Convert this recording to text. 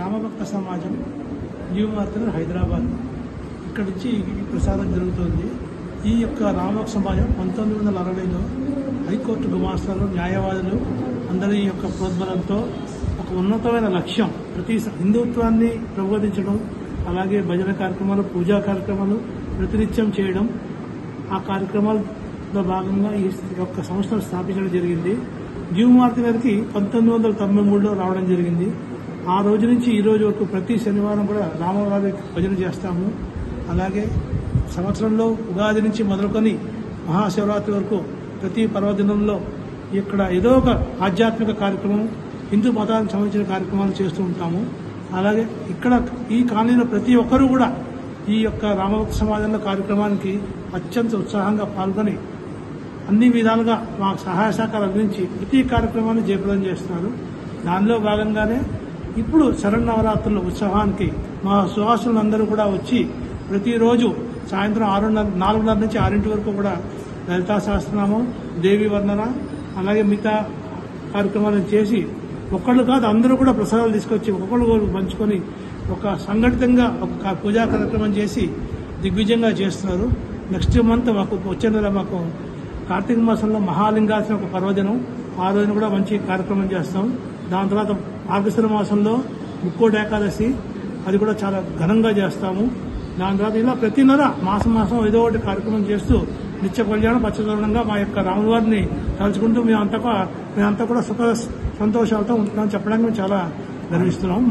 రామభక్త సమాజం new market Hyderabad ఇక్కడ నుంచి ఈ ప్రసాదం జరుగుతుంది. ఈ యొక్క రామభక్త సమాజం 1960లో హైకోర్టు గుమాస్తాలు, న్యాయవాదులు అందరి యొక్క ప్రోద్బలంతో ఒక ఉన్నతమైన లక్ష్యం ప్రతి హిందుత్వాన్ని ప్రబోధించడం, అలాగే భజన కార్యక్రమాలు, పూజా కార్యక్రమాలు ప్రతినిత్యం చేయడం. ఆ కార్యక్రమాల్లో భాగంగా ఈ యొక్క సంస్థను స్థాపించడం జరిగింది. న్యూ మార్కెట్కి 1993లో రావడం జరిగింది. ఆ రోజు నుంచి ఈ రోజు వరకు ప్రతి శనివారం కూడా రామవారి భజన చేస్తాము. అలాగే సంవత్సరంలో ఉగాది నుంచి మొదలుకొని మహాశివరాత్రి వరకు ప్రతి పర్వదినంలో ఇక్కడ ఏదో ఒక ఆధ్యాత్మిక కార్యక్రమం, హిందూ మతానికి సంబంధించిన కార్యక్రమాలు చేస్తూ ఉంటాము. అలాగే ఇక్కడ ఈ కాలనీలో ప్రతి ఒక్కరూ కూడా ఈ యొక్క రామభక్త సమాజంలో కార్యక్రమానికి అత్యంత ఉత్సాహంగా పాల్గొని అన్ని విధాలుగా మాకు సహాయ సహకారాలు అందించి ప్రతి కార్యక్రమాన్ని జయప్రదం చేస్తున్నారు. దానిలో భాగంగానే ఇప్పుడు శరన్నవరాత్రుల ఉత్సవానికి మా సువాసులందరూ కూడా వచ్చి ప్రతిరోజు సాయంత్రం 4:30 నుంచి 6 వరకు కూడా లలితా సహస్రనామం, దేవి వర్ణన, అలాగే మిగతా కార్యక్రమాలను చేసి ఒక్కళ్ళు కాదు అందరూ కూడా ప్రసాదాలు తీసుకొచ్చి ఒక్కొక్కళ్ళు పంచుకొని ఒక సంఘటితంగా ఒక పూజా కార్యక్రమం చేసి దిగ్విజయంగా చేస్తున్నారు. నెక్స్ట్ మంత్ మాకు వచ్చే నెల మాకు కార్తీక మాసంలో మహాలింగాసన ఒక పర్వదినం, ఆ రోజున కూడా మంచి కార్యక్రమం చేస్తాం. దాని తర్వాత మార్గశిర మాసంలో ముక్కోటి ఏకాదశి, అది కూడా చాలా ఘనంగా చేస్తాము. దాని తర్వాత ఇలా ప్రతి నెల మాసం ఏదో ఒకటి కార్యక్రమం చేస్తూ నిత్య కళ్యాణం పచ్చదనంగా మా యొక్క రాములవారిని తలుచుకుంటూ మేమంతా కూడా సుఖ సంతోషాలతో ఉంటున్నాం చెప్పడానికి మేము చాలా గర్విస్తున్నాం.